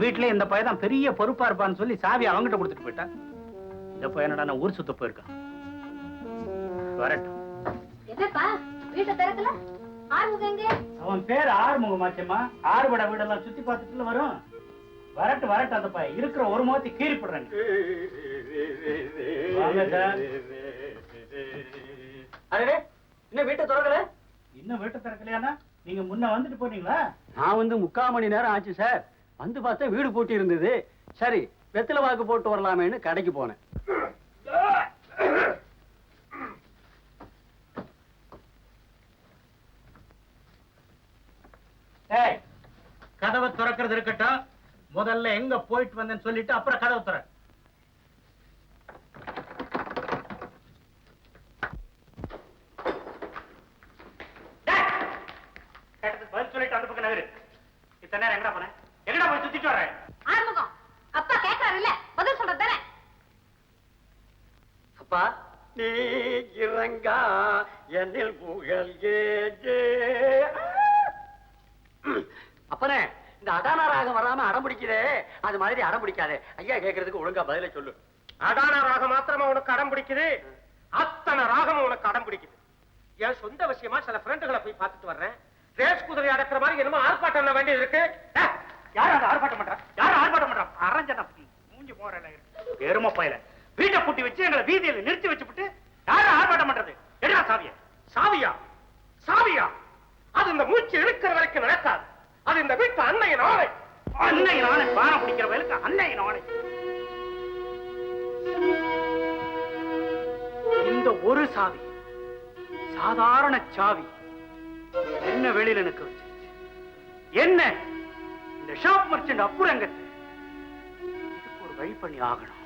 வீட்டுல இந்த பையன் பெரிய பொறுப்பா இருப்பான்னு சொல்லி சாவி அவங்கிட்ட கொடுத்துட்டு போயிட்டான். இந்த பையனடா நான் ஊர் சுத்த போயிருக்கான். வரட்டும். என்னப்பா வீட்டை திறக்கல? ஆறுமுகம் எங்க? அவன் பேர் ஆறுமுகமாச்சம்மா. ஆறுபட வீடெல்லாம் சுத்தி பார்த்துட்டு வரும். வரட்டும் வரட்டும். அந்த பையன் இருக்கிற ஒரு முகத்தை கீறி போடுறாங்க. இன்னும் வீட்டை திறக்கல? இன்னும் வீட்டை திறக்கலையானா? நீங்க முன்ன வந்துட்டு போனீங்களா? நான் வந்து 3/4 மணி நேரம் ஆச்சு சார். வந்து பார்த்தா வீடு பூட்டி இருந்தது. சரி வெத்தலை வாக்கு போட்டு வரலாமேன்னு கடைக்கு போனேன். கதவை திறக்கிறது இருக்கட்டும். முதல்ல எங்க போயிட்டு வந்தேன்னு சொல்லிட்டு அப்புறம் கதவை திற. பதில் சொல்லிட்டு அந்த பக்கம் நகரு. இத்தனை நேரம் எங்கடா போனேன்? எங்கடா போய் சுத்திட்டு வர்றேன்? ஆறுமுகம் அப்பா கேட்கறாரு இல்ல, பதில் சொல்றது தானே. அப்பா நீ இறங்கா என்னில் புகழ் ஏஜே. அப்பனே இந்த அடான ராகம் வராம அடம் பிடிக்குதே, அது மாதிரி அடம் பிடிக்காதே. ஐயா கேட்கறதுக்கு ஒழுங்கா பதில சொல்லு. அடான ராகம் மாத்திரமா உனக்கு அடம் பிடிக்குது? அத்தனை ராகமும் உனக்கு அடம் பிடிக்குது. என் சொந்த விஷயமா சில ஃப்ரெண்டுகளை போய் பார்த்துட்டு வர்றேன். ரேஸ் குதிரை அடக்கிற மாதிரி என்னமோ ஆர்ப்பாட்டம் பண்ண வேண்டியது இருக்கு. யாரும் அதை ஆர்ப்பாட்டம் பண்றா? யாரும் ஆர்ப்பாட்டம் பண்றா? அரஞ்சன மூஞ்சி போறல பெருமை பயில வீட்டை பூட்டி வச்சு எங்களை வீதியில நிறுத்தி வச்சுட்டு யாரும் ஆர்ப்பாட்டம் பண்றது? எடுறா சாவிய. சாவியா? சாவியா? அது இந்த மூச்சு இழுக்கிற வரைக்கும் நடக்காது. அது இந்த வீட்டு அன்னையின் ஆணை. அன்னையின் ஆணை. பானம் பிடிக்கிற வயலுக்கு அன்னையின் ஆணை. இந்த ஒரு சாவி, சாதாரண சாவி, என்ன வெளியில எனக்கு வச்சு என்ன இந்த ஷாப் மர்ச்சன்ட் அப்புறங்கத்தை இதுக்கு ஒரு வழி பண்ணி ஆகணும்.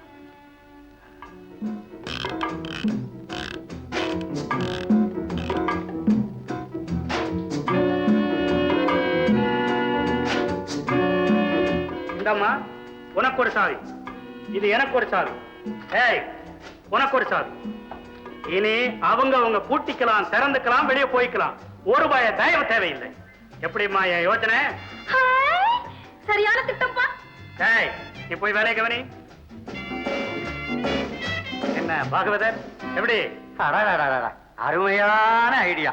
இந்தம்மா உனக்கு ஒரு சாவி, இது எனக்கு ஒரு சாவி. ஏய் உனக்கு ஒரு சாவி. இனி அவங்க பூட்டிக்கலாம், திறந்துக்கலாம், வெளியே போய்க்கலாம். ஒரு ரூபாய தயவு தேவையில்லை. எப்படிமா என் யோசனை? சரியான திட்டப்பா. ஏய் நீ போய் வேலையை கவனி. என்ன பாகவதர் எப்படி? அருமையான ஐடியா.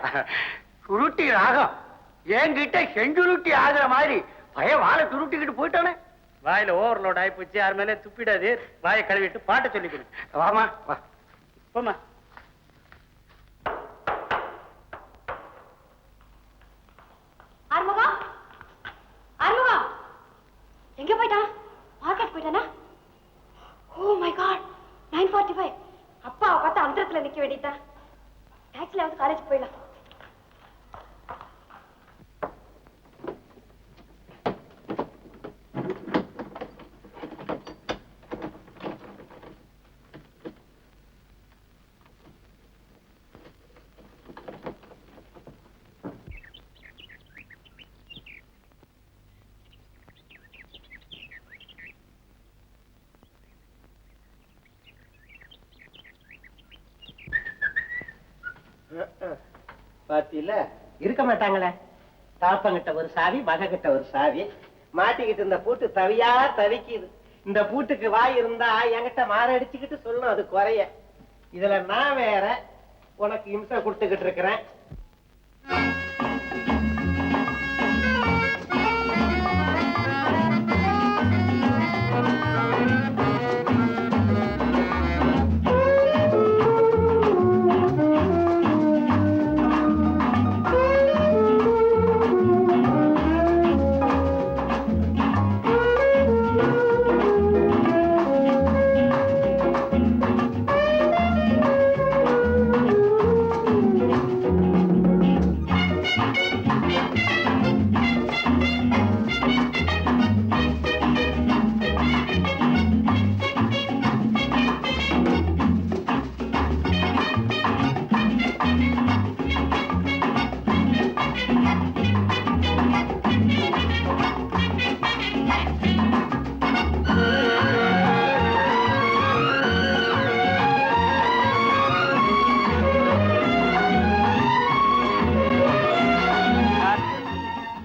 சுருட்டி ராகம் என்கிட்ட செஞ்சுருட்டி ஆகுற மாதிரி பய வாழை சுருட்டிக்கிட்டு போயிட்டானே. வாயில ஓவர்லோட் ஆகி போச்சு. யார் மேலே துப்பிடாது. வாயை கழுவிட்டு பாட்டை சொல்லி கொடு. வாமா வா போமா. ஆறுமுகம், ஆறுமுகம் எங்க போயிட்டான்? மார்க்கெட் போயிட்டானா? Oh my God, 9:45. அப்பாவை பார்த்தா அந்தரத்துல நிக்க வேண்டியதா. டாக்ஸில வந்து காலேஜ் போயிடலாம். பாத்தியில இருக்க மாட்டாங்களே. தாப்பங்கிட்ட ஒரு சாவி, மகக்கிட்ட ஒரு சாவி மாட்டிக்கிட்டு இந்த பூட்டு தவியா தவிக்குது. இந்த பூட்டுக்கு வாய் இருந்தா என்கிட்ட மாரடிச்சுக்கிட்டு சொல்லணும் அது குறைய. இதுல நான் வேற உனக்கு இம்சை கொடுத்துக்கிட்டு இருக்கிறேன்.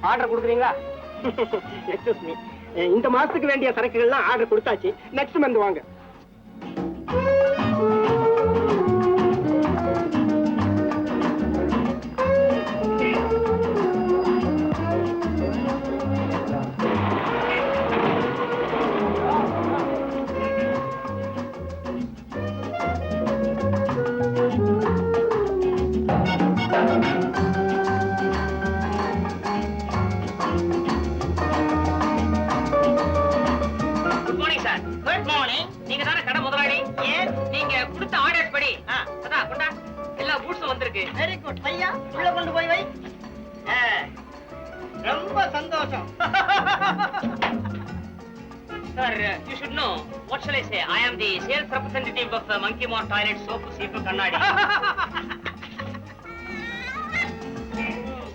ஆர்டர் கொடுக்குறீங்களா? எக்ஸ்கியூஸ் மீ, இந்த மாசத்துக்கு வேண்டிய சரக்குகள்லாம் ஆர்டர் கொடுத்தாச்சு. நெக்ஸ்ட் மந்த் வாங்க. Good morning sir. Good morning. நீங்க தானே கடை முதலாளி? ஏன் நீங்க கொடுத்த ஆர்டர் படி அதான் கொண்டா எல்லா பூட்ஸும் வந்திருக்கு. Very good. பையா உள்ள கொண்டு போய் வை. ரொம்ப சந்தோஷம். Sir, you should know. What shall I say? I am the sales representative of Monkey Mart Toilet Soap, Seepu, Kannadi.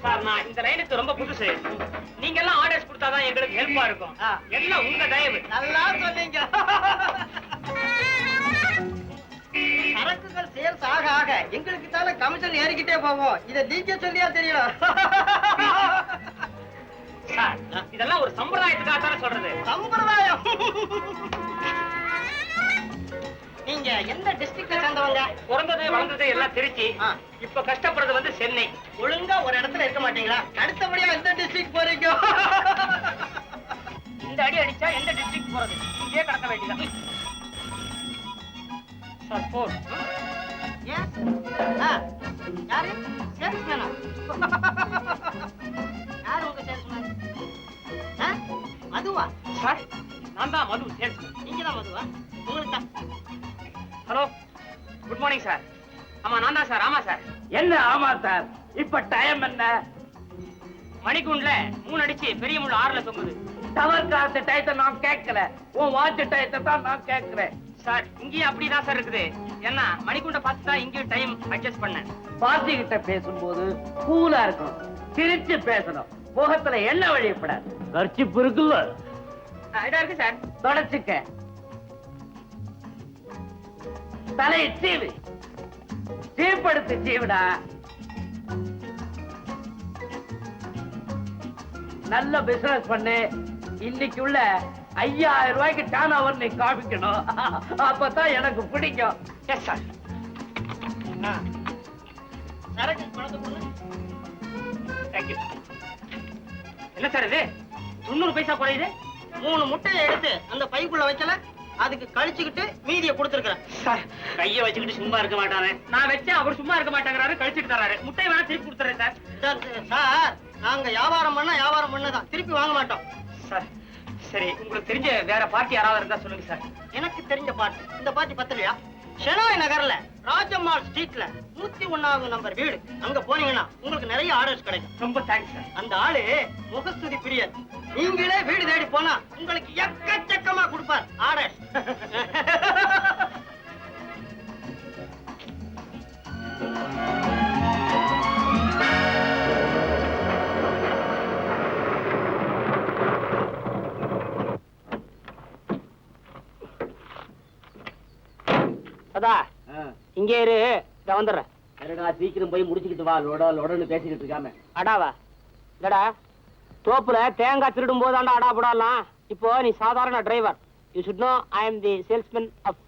Sir, நான் இந்த லைனுக்கு ரொம்ப புதுசு. நீங்க எல்லாம் ஆர்டர்ஸ் கொடுத்தாதான் எங்களுக்கு ஹெல்ப்பா இருக்கும். எல்லாம் உங்க தயவு. நல்லா சொன்னீங்க. சரக்குகள் சேல்ஸ் ஆக ஆக எங்களுக்கு தானே கமிஷன் ஏறிக்கிட்டே போவோம். இதை நீங்க சொல்லியா தெரியல. சார், இதெல்லாம் ஒரு சம்பிரதாயத்துக்காக தானே சொல்றது. சம்பிரதாயம். நீங்க எந்த டிஸ்ட்ரிக்ட்ல சேர்ந்தவங்க? பிறந்தது வளர்ந்தது எல்லாம் திருச்சி. இப்ப கஷ்டப்படுறது வந்து சென்னை. ஒழுங்கா ஒரு இடத்துல இருக்க மாட்டீங்களா? அடுத்தபடியா எந்த டிஸ்ட்ரிக்ட் போறீங்க? இந்த அடி அடிச்சா எந்த டிஸ்ட்ரிக்ட் போறது? இங்கே கடக்க வேண்டியதான். சார், போர். யாரு? சேல்ஸ்மேனா? யாரு உங்க சேல்ஸ்மேன்? மதுவா? சார், நான் தான் மது சேல்ஸ். நீங்க தான் மதுவா? உங்களுக்கு தான். Hello, good morning sir. ஆமா, நான் தான் சார். ஆமா சார். என்ன ஆமா சார்? இப்ப டைம் என்ன? மணிக்குண்ட்ல 3 அடிச்சு பெரிய முள்ள 6ல தொங்குது. டவர் காசு டயத்தை நான் கேட்கல, உன் வாட்ச் டயத்தை தான் நான் கேட்கிறேன். சார், இங்கேயும் அப்படிதான் சார் இருக்குது. ஏன்னா மணிக்குண்ட பார்த்து தான் இங்கேயும் டைம் அட்ஜஸ்ட் பண்ணேன். பாட்டி கிட்ட பேசும்போது கூலா இருக்கணும், சிரிச்சு பேசணும், முகத்துல என்ன வழியப்படாது. கர்ச்சிப்பு இருக்குல்ல, இதா இருக்கு சார். தொடச்சுக்க. தலையை சீவு, சீப்படுத்து சீவிடா. நல்ல பிசினஸ் பண்ணு. இன்னைக்கு உள்ள 5000 ரூபாய்க்கு டர்ன் ஓவர் நீ காமிக்கணும். அப்பதான் எனக்கு பிடிக்கும். Yes sir. சரக்கு பணத்தை கொண்டு. தேங்க்யூ. என்ன சார் இது 90 பைசா குறையுது? 3 முட்டையை எடுத்து அந்த பைக்குள்ள வைக்கல, அதுக்கு கழிச்சுக்கிட்டு மீதியை கொடுத்துருக்கேன். சார், கைய வச்சுக்கிட்டு சும்மா இருக்க மாட்டானே. நான் வச்சா அவர் சும்மா இருக்க மாட்டேங்கிறாரு, கழிச்சிட்டு தராரு. முட்டை வேணா திருப்பி கொடுத்துறேன் சார். சார், நாங்க வியாபாரம் பண்ணதான் திருப்பி வாங்க மாட்டோம். சார், சரி, உங்களுக்கு தெரிஞ்ச வேற பார்ட்டி யாராவது இருந்தா சொல்லுங்க சார். எனக்கு தெரிஞ்ச பார்ட்டி இந்த பார்ட்டி பத்தலையா? ஷெனாய் நகர்ல ராஜம்மாள் ஸ்ட்ரீட்ல 101வது நம்பர் வீடு. அங்க போனீங்கன்னா உங்களுக்கு நிறைய ஆர்டர்ஸ் கிடைக்கும். ரொம்ப தேங்க்ஸ் சார். அந்த ஆளு முகஸ்துதி பிரியர். நீங்களே வீடு தேடி போனா உங்களுக்கு எக்கச்சக்கமா கொடுப்பார் ஆர்டர். அதா இங்கே இரு, இத வந்துடுறேன். சீக்கிரம் போய் முடிச்சுக்கிட்டு வா. லோடன்னு பேசிக்கிட்டு இருக்காம. அடாவா? இல்லடா, தோப்புல தேங்காய் திருடும் போதாண்டா அடா போடலாம். இப்போ நீ சாதாரண driver. You should know I am the salesman of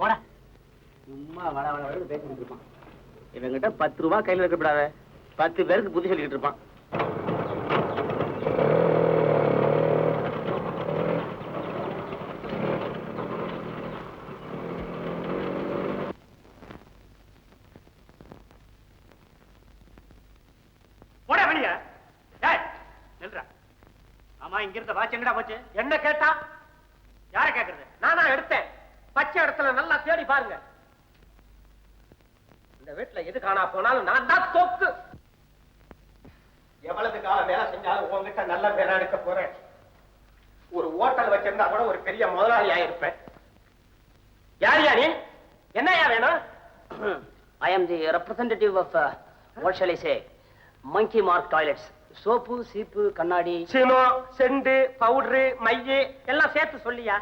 போடா. சும்மா வட பேசிக்கிட்டு இருப்பான். இவங்கிட்ட 10 ரூபாய் கையில இருக்கக்கூடாது. 10 பேருக்கு புத்தி சொல்லிக்கிட்டு இருப்பான். போடா வெளிய. டேய், நில்றா. ஆமா, இங்க இருந்த வாட்ச் எங்கடா போச்சு? என்ன கேட்டா? யார கேக்குறது? நானா எடுத்தேன். பச்சை இடத்துல நல்லா தேடி பாருங்க. இந்த வீட்டுல எது காணா போனாலும் நான் தான் தோக்கு. எவ்வளவு காலம் வேலை செஞ்சாலும் உங்ககிட்ட நல்ல பேரா எடுக்க போறேன். ஒரு ஹோட்டல் வச்சிருந்தா கூட ஒரு பெரிய முதலாளி ஆயிருப்பேன். யார் யாரு? என்னையா வேணும்? I am the representative of what shall I say, Monkey Mart Toilets. Soap, சீப்பு, கண்ணாடி, சீனோ, செண்டு, பவுடரு, மைய எல்லாம் சேர்த்து சொல்லியா?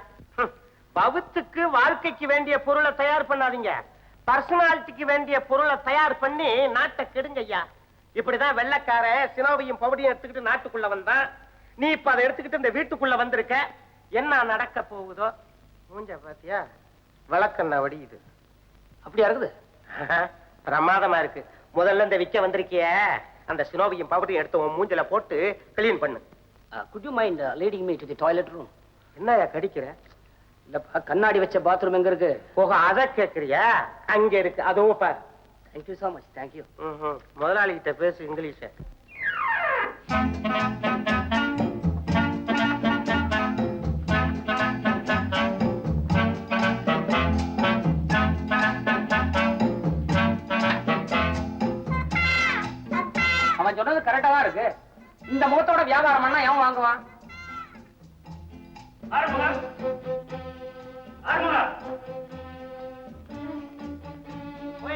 பவுத்துக்கு வாழ்க்கைக்கு வேண்டிய பொருளை தயார் பண்ணாதீங்க. பர்சனாலிட்டிக்கு வேண்டிய பொருளை தயார் பண்ணி நாட்டை கெடுங்க ஐயா. இப்படிதான் வெள்ளக்கார சினோவையும் பவுடையும் எடுத்துக்கிட்டு நாட்டுக்குள்ள வந்தான். நீ இப்ப அதை எடுத்துக்கிட்டு இந்த வீட்டுக்குள்ள வந்திருக்க. என்ன நடக்க போகுதோ மூஞ்ச பாத்தியா? விளக்கண்ண வடியுது. அப்படியா இருக்குது? பிரமாதமா இருக்கு. முதல்ல இந்த விக்க வந்திருக்கிய அந்த சினோவியும் பவுடரையும் எடுத்து உன் மூஞ்சில போட்டு கிளீன் பண்ணு. could you mind leading me to the toilet room? என்னயா கடிக்கிற? இல்லப்பா, கண்ணாடி வச்ச பாத்ரூம் எங்க இருக்கு? போக அத கேக்குறியா? அங்க இருக்கு, அதுவும் பாரு. Thank you so much. Thank you. முதலாளி கிட்ட பேசு இங்கிலீஷ. அவன் சொன்னது கரெக்டா தான் இருக்கு. இந்த முகத்தோட வியாபாரம் பண்ணா எவன் வாங்குவான்?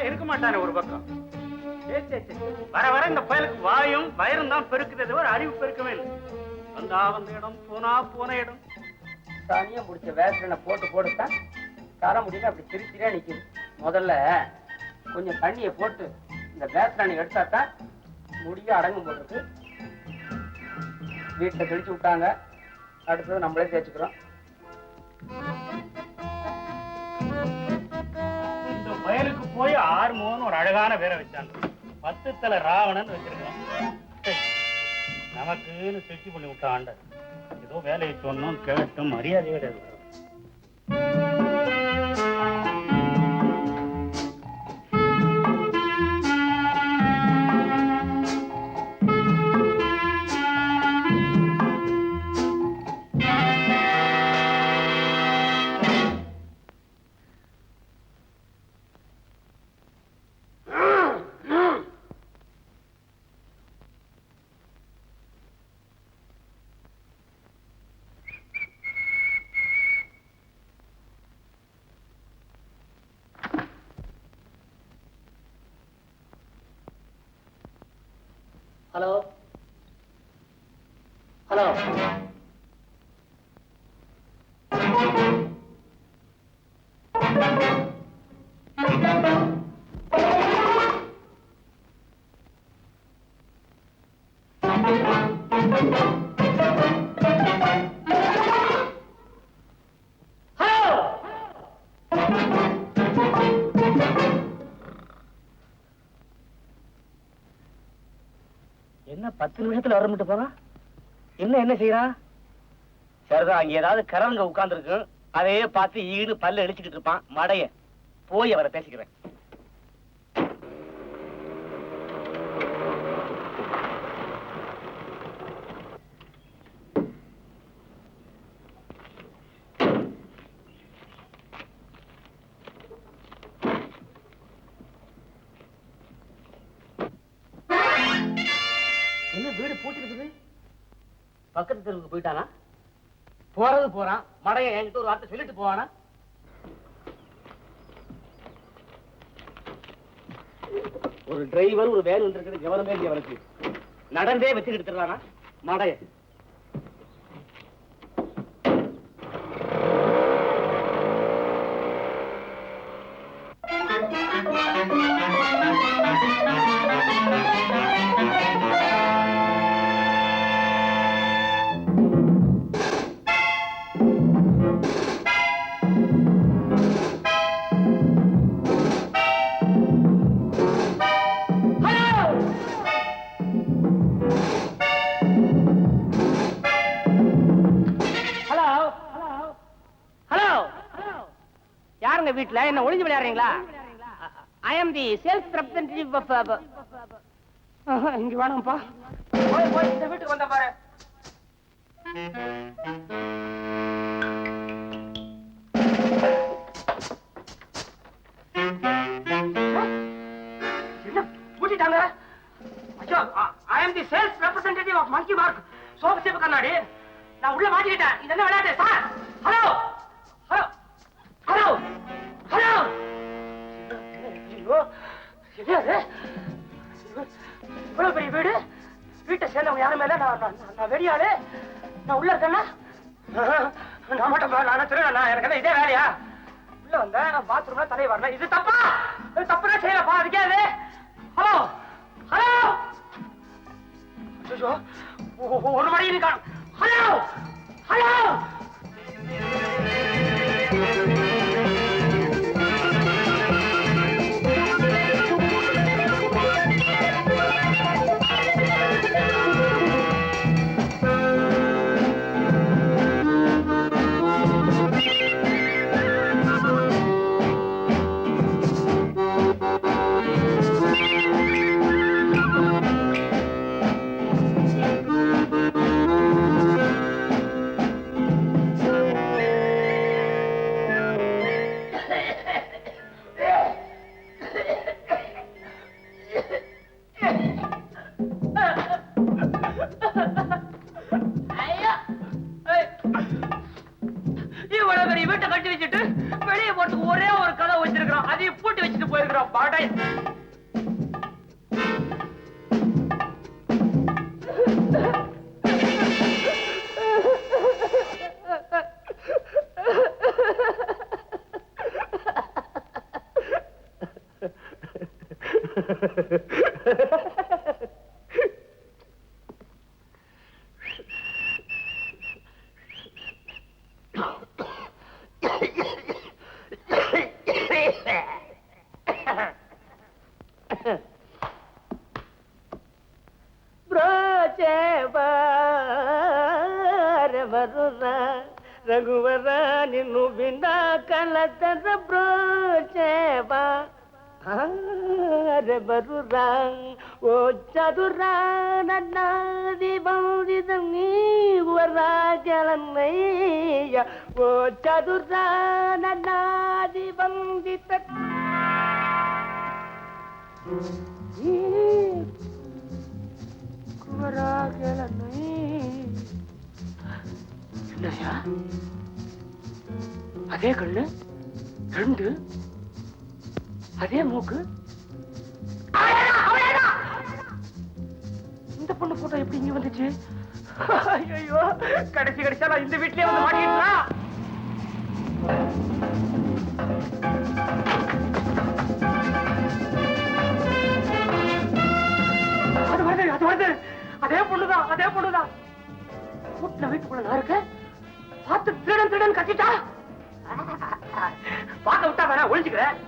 இருக்க மாட்டானே ஒரு பக்கம். வர வர இந்த பயலுக்கு வாயும் வயிறும் தான் பெருக்குதே தவிர அறிவு பெருக்கவே இல்லை. வந்தா வந்த இடம், போனா போன இடம். தனியா முடிச்ச வேஸ்டனை போட்டு போட்டுத்தான் தர முடியல. அப்படி திருச்சியா நிக்குது. முதல்ல கொஞ்சம் தண்ணியை போட்டு இந்த வேஸ்டனை எடுத்தா தான் முடிய அடங்கும் போட்டுருக்கு. வீட்டுல தெளிச்சு விட்டாங்க. அடுத்தது நம்மளே தேய்ச்சுக்கிறோம். இந்த பயலுக்கு போய் ஆறுமோன்னு ஒரு அழகான பேரை வச்சாங்க. 10 தலை ராவணன் வச்சிருக்கலாம். நமக்குன்னு செட்டி பண்ணி விட்ட ஆண்ட ஏதோ வேலையை சொன்னோம் கேட்டும் மரியாதையே கிடையாது. ஹலோ ஹலோ, என்ன 10 நிமிஷத்துல வரமிட்டு போறான்? என்ன செய்யறான்? சரிதான், அங்க ஏதாவது கரங்க உட்கார்ந்து இருக்கு. அதையே பார்த்து ஈடு பல்ல இழிச்சுக்கிட்டு இருப்பான் மடைய. போய் அவரை பேசிக்கிறேன். என்ன வீடு பூட்டிருக்குது? பக்கத்து தெருவுக்கு போயிட்டானா? போறது போறான். மடைய என்கிட்ட ஒரு வார்த்தை சொல்லிட்டு போவானா? ஒரு டிரைவர் ஒரு வேன் வந்திருக்கிறது கவனமே இல்லையா அவனுக்கு? நடந்தே வச்சுக்கிட்டு எடுத்துறானா மடைய? வீட்டுல என்ன ஒளிஞ்சு விளையாடுறீங்களா? I am the sales representative of இங்க வேணும்பா. போய் இந்த வீட்டுக்கு வந்த பாரு. என்ன பூட்டிட்டாங்க? ஐயோ, I am the sales representative of Monkey Mark. Soap கண்ணாடி. நான் உள்ள மாட்டிக்கிட்டேன். இது என்ன விளையாட்டு sir? Hello hello hello hello. இவ்வளவு பெரிய வீடு, வீட்டை சேர்ந்தவங்க யாரும் மேல நான் வெடியாளு. நான் உள்ள இருக்கேன்னா நான் மட்டும் நான் திருடா? எனக்கு என்ன இதே வேலையா? உள்ள வந்தேன், பாத்ரூம்ல தலையை வரல. இது தப்பா? தப்புனா செய்யலப்பா. அதுக்கே அது. Hello hello. ஒரு மணி இருக்கான். இவ்வளவு பெரிய வீட்டை கட்டி வச்சுட்டு வெளியே போறதுக்கு ஒரே ஒரு கதை வச்சிருக்கிறோம், அதையும் பூட்டி வச்சுட்டு போயிருக்கிறோம். பாடை ರಘುವರ ನಿನ್ನು ಬಿಂದ ಕಲತದ ಬ್ರೋಚೇವ ಬರುರ ಓ ಚದುರ ನನ್ನಾದಿ ಬಂದಿದ ನೀವರ ಜಲನಯ್ಯ ಓ ಚದುರ ನನ್ನಾದಿ ಬಂದಿತ என்னையா அதே கண்ணு, ரெண்டு அதே மூக்கு. இந்த பொண்ணு போட்டோ எப்படி இங்க வந்துச்சு? ஐயோ, கடைசியா நான் இந்த வீட்லயே வந்து மாட்டிக்கிட்டா. அது வருது, அதே பொண்ணுதான். கூட்டின வீட்டுக்குள்ள நான் இருக்க பார்த்து திருடன் கத்திட்டா. பார்க்க விட்டா வேணா, ஒழிச்சுக்கிறேன்.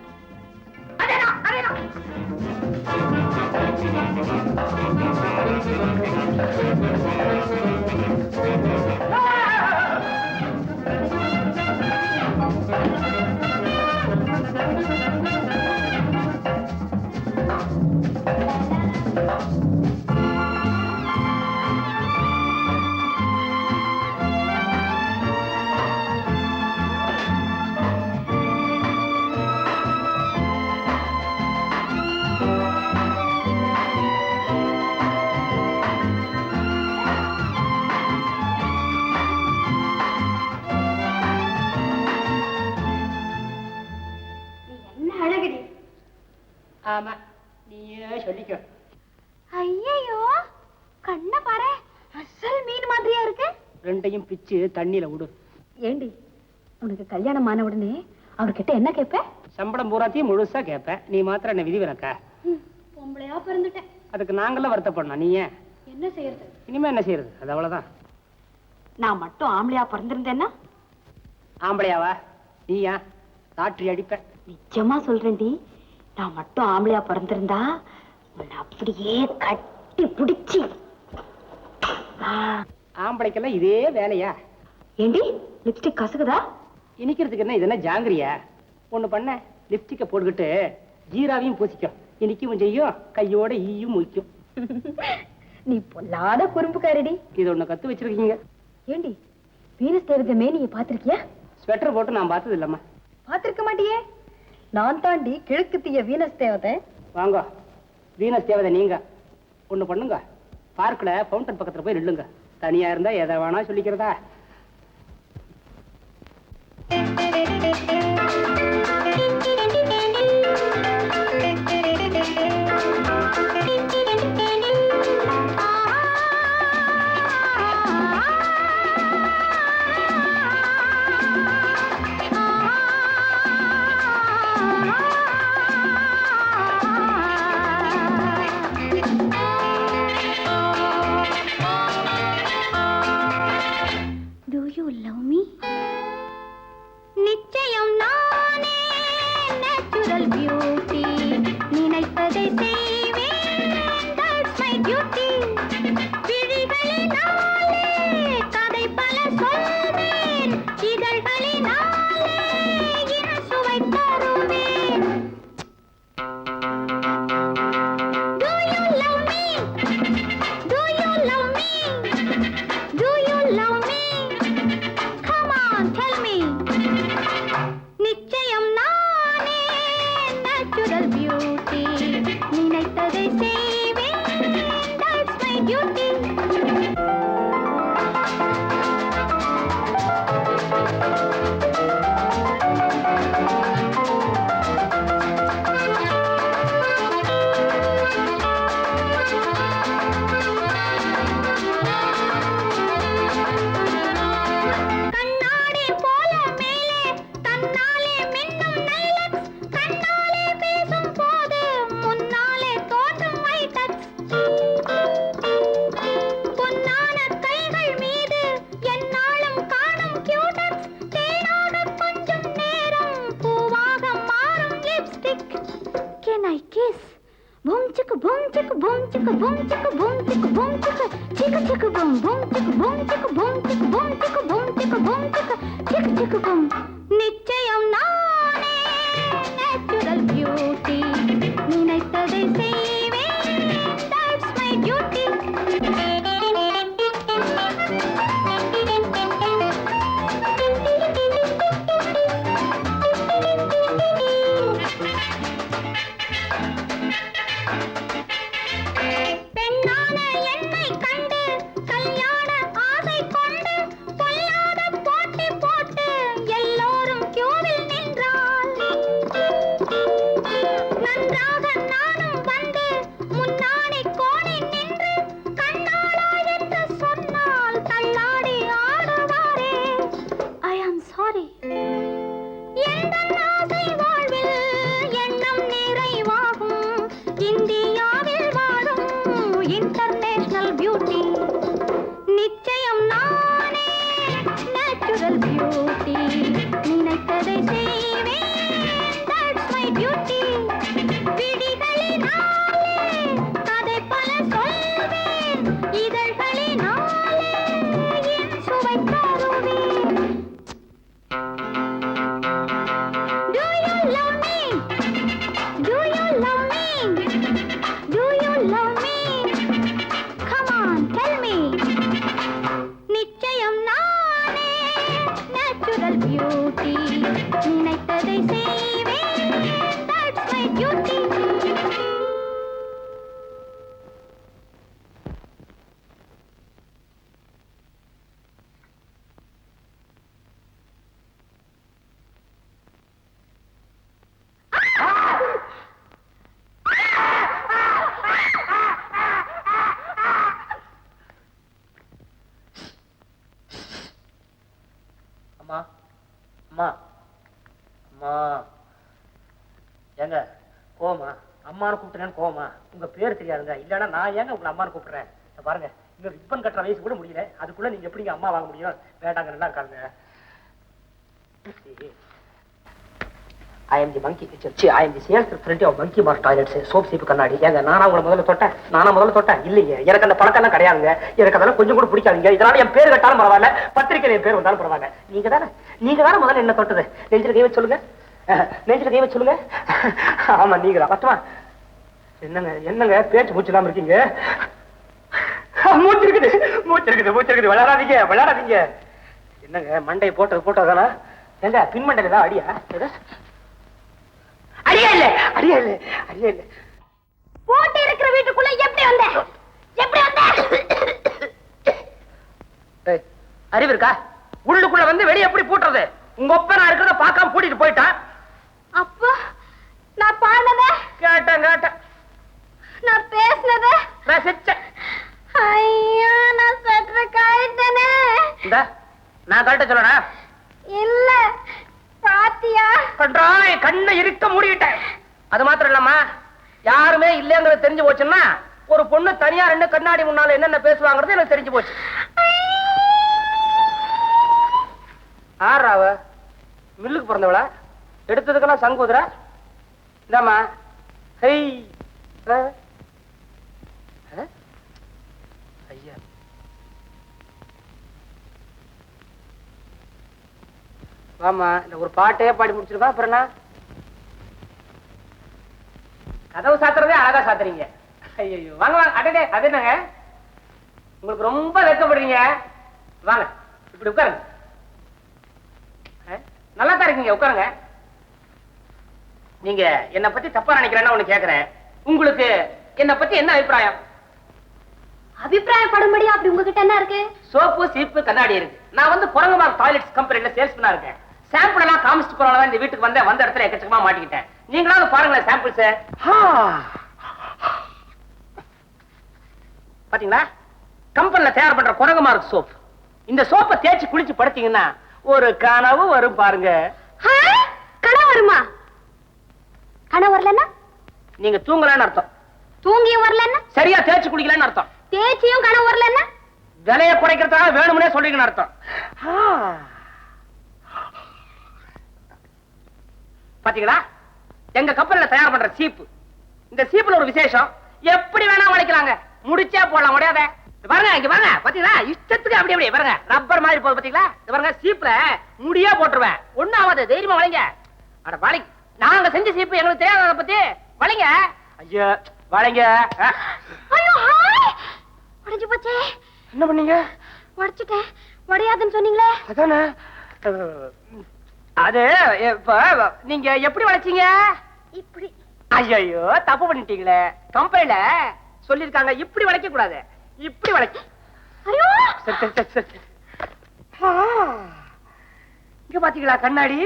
அதேதான். ஆமா, நீயே சொல்லிக்க. ஐயோ, கண்ண பாரு, அசல் மீன் மாதிரியா இருக்கு. ரெண்டையும் பிச்சு தண்ணியில விடு. ஏண்டி, உனக்கு கல்யாணம் ஆன உடனே அவர்கிட்ட என்ன கேட்ப? சம்பளம் பூராத்தையும் முழுசா கேட்ப. நீ மாத்திரம் என்ன விதி விலக்க? பொம்பளையா பிறந்துட்டேன். அதுக்கு நாங்களாம் வருத்தப்படணும். நீ ஏன்? என்ன செய்யறது? இனிமே என்ன செய்யறது? அது அவ்வளவுதான். நான் மட்டும் ஆம்பளையா பிறந்திருந்தேன்னா? ஆம்பளையாவா? நீயா? லாட்டரி அடிப்ப. நிஜமா சொல்றேன்டி, நான் மட்டும் ஆம்பளையா பிறந்திருந்தா உன்னை அப்படியே கட்டி பிடிச்சி. ஆம்பளைக்கெல்லாம் இதே வேலையா? ஏண்டி, லிப்ஸ்டிக் கசக்குதா? இனிக்கிறதுக்கு என்ன, இது என்ன ஜாங்கிரியா? ஒண்ணு பண்ண, லிப்ஸ்டிக்கை போட்டுக்கிட்டு ஜீராவையும் பூசிக்கும். இனிக்கும் செய்யும், கையோட ஈயும் முய்க்கும். நீ பொல்லாத குறும்புக்காரடி. இது ஒண்ணு கத்து வச்சிருக்கீங்க. ஏண்டி, வீனஸ் தேவதை மேனியை பாத்திருக்கியா? ஸ்வெட்டர் போட்டு நான் பார்த்தது இல்லம்மா. பாத்திருக்க மாட்டியே. நான் தாண்டி கிழக்கு தீய வீனஸ் தேவதை. வாங்க, வீனஸ் தேவதை நீங்க. ஒண்ணு பண்ணுங்க, பார்க்ல ஃபவுண்டன் பக்கத்துல போய் நில்லுங்க. தனியா இருந்தா எதை வேணா சொல்லிக்கிறதா. Do you kiss. Boom chicka boom chicka boom chicka boom chicka boom chicka boom chicka chicka chicka boom boom chicka boom chicka boom chicka boom chicka boom chicka boom chicka chicka chicka boom. நிச்சயம் நானே natural beauty. நினைத்ததை செய்வேன். That's my duty. பெண்ணான என்னை கண்டு கல்யாண ஆசை கொண்டு பொல்லாத போட்டி போட்டு எல்லோரும் கியூவில் நின்றாள். நன்றாக நானும் வந்து முன்னாடி கோணி நின்று கண்ணாளா என்று சொன்னால் தள்ளாடி ஆடுவாரே. I am sorry. எந்த ஆசை வாழ்வில் எண்ணம் நிறைவாகும். இந்தியாவில் வாழும் இன்டர்நேஷனல் பியூட்டி. நிச்சயம் நானே நேச்சுரல் பியூட்டி. நினைத்ததை செய்வேன். That's my duty. விழிகளினாலே கதை பல சொல்வேன். இதழ்களினாலே என் சுவை தருவேன். Do you love me? Do you love me? Do you love me? Come on, tell me. நிச்சயம் நானே natural beauty. நினைத்ததை செய்வேன். That's my duty. அம்மா அம்மா அம்மா ஏங்க கோவமா? அம்மானு கூப்பிட்டேன்னு கோவமா? உங்க பேர் தெரியாதுங்க. இல்லைன்னா நான் ஏங்க உங்களை அம்மானு கூப்பிடுறேன்? இதை பாருங்க, இன்னும் ரிப்பன் கட்டுற வயசு கூட முடியல, அதுக்குள்ள நீங்க எப்படிங்க அம்மா வாங்க முடியும்? வேண்டாங்க, நல்லா இருக்காங்க. I am the monkey picture. I am the sales representative of Monkey Bar Toilets. Soap சீப்பு கண்ணாடி. ஏங்க நானா உங்களை முதல்ல தொட்டேன்? இல்லைங்க, எனக்கு அந்த பழக்கம் எல்லாம் கிடையாதுங்க. எனக்கு அதெல்லாம் கொஞ்சம் கூட பிடிக்காதுங்க. இதனால என் பேர் கட்டாலும் பரவாயில்ல, பத்திரிக்கையில் என் பேர் வந்தாலும் பரவாயில்ல. நீங்க தானே முதல்ல என்ன தொட்டது? நெஞ்சில கை வச்சு சொல்லுங்க. நெஞ்சில கை வச்சு சொல்லுங்க. ஆமா, நீங்களா? பட்டுமா? என்னங்க பேச்சு மூச்சு இல்லாம இருக்கீங்க? மூச்சு இருக்குது. விளையாடாதீங்க. என்னங்க மண்டையை போட்டதானா? எங்க பின்மண்டையில தான் அடியா? அடியா இல்ல. போட்டு இருக்கிற வீட்டுக்குள்ள எப்படி வந்த? அறிவு இருக்கா? உள்ளுக்குள்ள வந்து வெளியே எப்படி பூட்டுறது? உங்க ஒப்ப நான் இருக்கிறத பார்க்காம பூட்டிட்டு போயிட்டான். அப்பா, நான் பாடுனத கேட்டேன். நான் பேசுனத ரசிச்சேன். ஐயா, நான் சற்று கழித்தனே. இந்த நான் கழட்ட சொல்லனா? இல்ல, பாத்தியா? கண்டாய், கண்ணை இருக்க மூடிட்டேன். அது மாத்திரம் இல்லம்மா, யாருமே இல்லைங்கிறது தெரிஞ்சு போச்சுன்னா ஒரு பொண்ணு தனியா ரெண்டு கண்ணாடி முன்னால என்னென்ன பேசுவாங்கிறது எனக்கு தெரிஞ்சு போச்சு. ஆறாவ மில்லுக்கு பிறந்தவளா? எடுத்ததுக்கெல்லாம் சங்குதிர. இதாம்மா. ஐயா, வாமா, இந்த ஒரு பாட்டையே பாடி முடிச்சிருக்கா. அப்புறம் என்ன? கதவு சாத்துறதே அழகா சாத்துறீங்க. ஐயோ, வாங்க. அடடே, அது என்னங்க உங்களுக்கு ரொம்ப வெட்கப்படுறீங்க? வாங்க, இப்படி உட்காருங்க. நல்லா தான் இருக்கீங்க, உட்காருங்க. நீங்க என்னை பத்தி தப்பா நினைக்கிறேன்னு ஒண்ணு கேக்குறேன். உங்களுக்கு என்னை பத்தி என்ன அபிப்பிராயம்? அபிப்பிராயப்படும்படி அப்படி உங்ககிட்ட என்ன இருக்கு? சோப்பு, சீப்பு, கண்ணாடி இருக்கு. நான் வந்து குரங்குமார் டாய்லெட்ஸ் கம்பெனில சேல்ஸ்மேனா இருக்கேன். சாம்பிள் எல்லாம் காமிச்சிட்டு போறவங்க இந்த வீட்டுக்கு வந்த இடத்துல எக்கச்சக்கமா மாட்டிக்கிட்டேன். நீங்களாவது பாருங்களேன் சாம்பிள்ஸ். பாத்தீங்களா? கம்பெனில தயார் பண்ற குரங்குமார் சோப். இந்த சோப்பை தேய்ச்சி குளிச்சு படுத்தீங்கன்னா ஒரு கனவு வரும் பாருங்க. கனவு வருமா? கனவு வரலன்னா நீங்க தூங்கலன்னு அர்த்தம். தூங்கியும் வரலன்னா? சரியா தேய்ச்சி குளிக்கலன்னு அர்த்தம். தேய்ச்சியும் கனவு வரலன்னா? விலையை குறைக்கிறதுக்காக வேணும்னே சொல்றீங்கன்னு அர்த்தம். பாத்தீங்களா? எங்க கப்பல்ல தயார் பண்ற சீப்பு இந்த சீப்புல ஒரு விசேஷம். எப்படி வேணா வளைக்கலாங்க. முடிச்சா போடலாம், முடியாத. பாருங்க, இங்க பாருங்க, பாத்தீங்களா? இஷ்டத்துக்கு அப்படி அப்படியே பாருங்க, ரப்பர் மாதிரி போகுது பாத்தீங்களா? இது பாருங்க, சீப்புல முடியா போட்டுருவேன். ஒண்ணும் ஆகாது, தைரியமா வளைங்க. அட வளைங்க, நாங்க செஞ்ச சீப்பு எங்களுக்கு தெரியாத அதை பத்தி. வளைங்க. ஐயா வளைங்க. ஐயோ ஹாய், உடைஞ்சு போச்சே. என்ன பண்ணீங்க? உடைச்சிட்டேன். உடையாதுன்னு சொன்னீங்களே. அதானே. அது இப்ப நீங்க எப்படி வளைச்சீங்க? இப்படி. ஐயோ தப்பு பண்ணிட்டீங்களே. கம்பெனில சொல்லிருக்காங்க இப்படி வளைக்க கூடாது, இப்படி வளைக்க. ஐயோ சரி சரி சரி சரி. இங்க பாத்தீங்களா கண்ணாடி?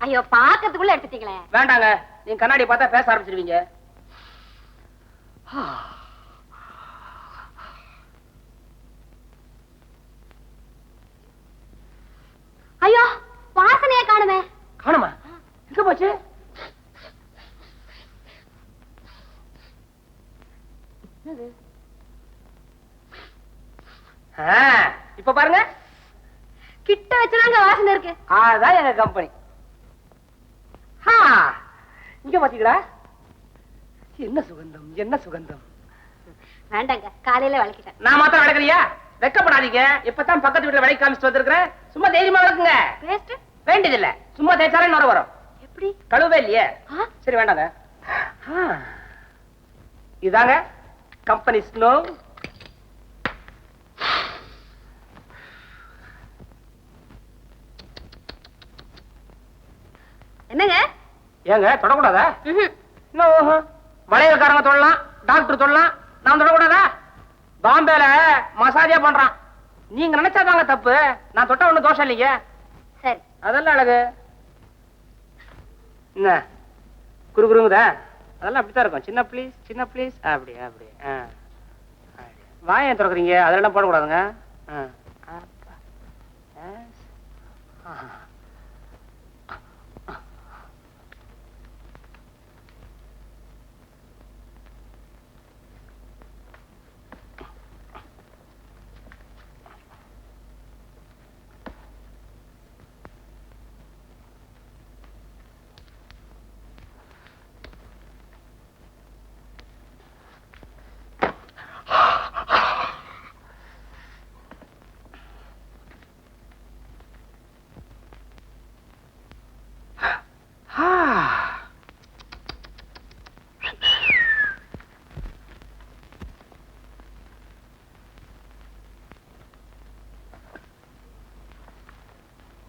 ஐயோ பாக்கிறதுக்குள்ள எடுத்துட்டீங்களே. வேண்டாங்க, நீங்க கண்ணாடி பார்த்தா பேச ஆரம்பிச்சிருவீங்க. ஐயோ வாசனையே காணுமே. காணுமா? எங்க போச்சு? இப்ப பாருங்க, கிட்ட வச்சுதாங்க வாசனை இருக்கு. அதான் எங்க கம்பெனி. இங்க பாத்தீங்களா? என்ன சுகந்தம், என்ன சுகந்தம். வேண்டாங்க, காலையில வளைக்கிட்டேன். நான் மாத்திரம் வளர்க்கறியா? வெக்கப்படாதீங்க. இப்பதான் பக்கத்து வீட்டுல விலை காமிச்சிட்டு வந்திருக்கிறேன். சும்மா தைரியமா வளர்க்குங்க. பேஸ்ட் வேண்டியதில்லை, சும்மா தேய்ச்சாலே நுர வரும். எப்படி? கழுவே இல்லையே. சரி வேண்டாங்க. இதாங்க கம்பெனி ஸ்னோ. என்னங்க? ஏங்க தொடக்கூடாதா? வளையல்காரங்க தொடலாம், டாக்டர் தொடலாம், நான் தொடக்கூடாதா? பாம்பேல மசாஜே பண்றான். நீங்க நினைச்சாதாங்க தப்பு. நான் தொட்ட ஒண்ணு தோஷம் இல்லைங்க. சரி. அதெல்லாம் அழகு. என்ன குறுகுறுங்குதா? அதெல்லாம் அப்படித்தான் இருக்கும். சின்ன ப்ளீஸ், சின்ன ப்ளீஸ். அப்படி அப்படி. வாயை திறக்குறீங்க, அதெல்லாம் போடக்கூடாதுங்க.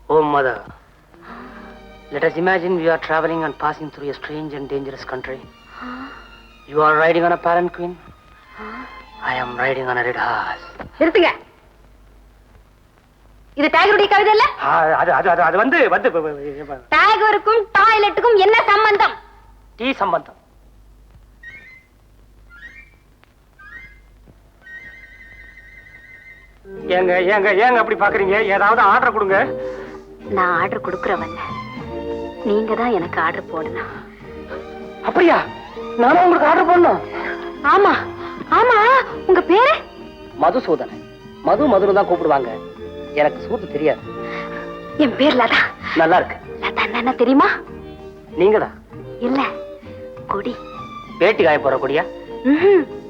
Oh, mother. Let us imagine we are traveling and passing through a strange and dangerous country. You are riding on a palanquin. I am riding on a red horse. நிறுத்துங்க. இது டைகருடைய கவிதை இல்ல? அது வந்து டைகருக்கும் டாய்லெட்டுக்கும் என்ன சம்பந்தம்? டீ சம்பந்தம். ஏங்க ஏங்க ஏங்க அப்படி பாக்குறீங்க? ஏதாவது ஆர்டர் கொடுங்க. நான் ஆர்டர் கொடுக்கறவல்ல, நீங்க தான் எனக்கு ஆர்டர் போடணும். அப்படியா? நானும் உங்களுக்கு ஆர்டர் பண்ணணும். ஆமா ஆமா. உங்க பேரு? மதுசூதனன். மதுன்னு தான் கூப்பிடுவாங்க. எனக்கு சூத்து தெரியாது. என் பேர் லதா. நல்லா இருக்கு. லதா என்ன தெரியுமா? நீங்க தான். இல்ல, கொடி. வேட்டி காய போற கொடியா?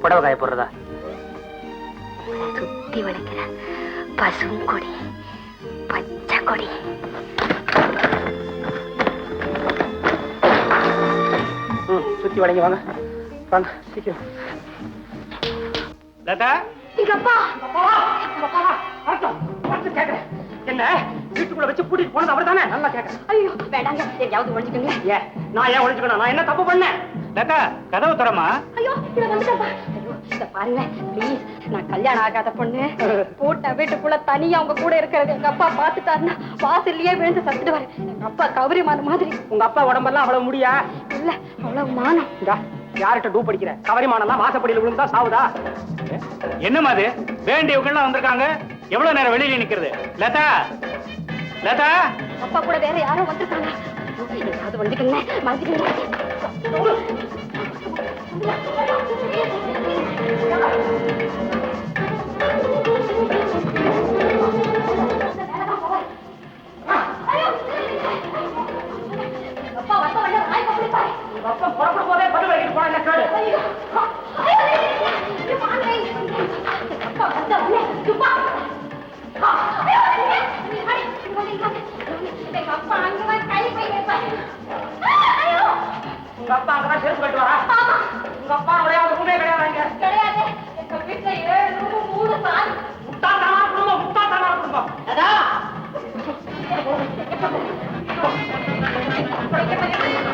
புடவை காய போடுறதா? சுத்தி வளைக்கிற பசும் கொடி, பச்சை கொடி. சுத்தி வளைங்க, வாங்க வாங்க சீக்கிரம். லதா, எங்க அப்பா. என்ன வீட்டுக்குள்ள வச்சு கூட்டிட்டு போனது அவர் தானே? நல்லா கேட்கறேன். ஐயோ வேண்டாங்க, எங்கேயாவது ஒழிச்சுக்கோங்க. ஏன் நான் ஏன் ஒழிச்சுக்கணும்? நான் என்ன தப்பு பண்ணேன்? லதா, கதவு திறமா. ஐயோ இத வந்துட்டப்பா. ஐயோ இத பாருங்க ப்ளீஸ். நான் கல்யாணம் ஆகாத பொண்ணு. போட்ட வீட்டுக்குள்ள தனியா அவங்க கூட இருக்கிறது எங்க அப்பா பாத்துட்டாருன்னா வாசல்லையே விழுந்து சத்துடுவாரு. எங்க அப்பா கௌரி மானம் மாதிரி. உங்க அப்பா உடம்பெல்லாம் அவ்வளவு முடியா? இல்ல, அவ்வளவு மானம். யார்கிட்ட டூ படிக்கிற? கவரிமானெல்லாம் வாசப்படியில் விழுந்தா சாவுதா? என்னமா அது? வேண்டியவங்க எல்லாம் வந்திருக்காங்க. எவ்வளவு நேரம் வெளியில நிக்கிறது? லதா, லதா. அப்பா கூட வேற யாரும் வந்திருக்காங்க. அது வந்துக்கங்க, மறந்துக்கங்க. அப்பா வந்த உடனே வாய் கொப்பளிப்பாரு. உங்க அப்பா புறப்படும் போதே பல்லு வலிக்கிட்டு போனா என்ன கேடு? உங்க அப்பா அங்கதான் சேர்த்து போயிட்டு வரா? உங்க அப்பா கிடையாது, ரூமே கிடையாது. கிடையாது. எங்க வீட்டுல 7 ரூம் 3 சால். முட்டாள்தனமான குடும்பம், முட்டாள்தனமான குடும்பம். அதா எங்க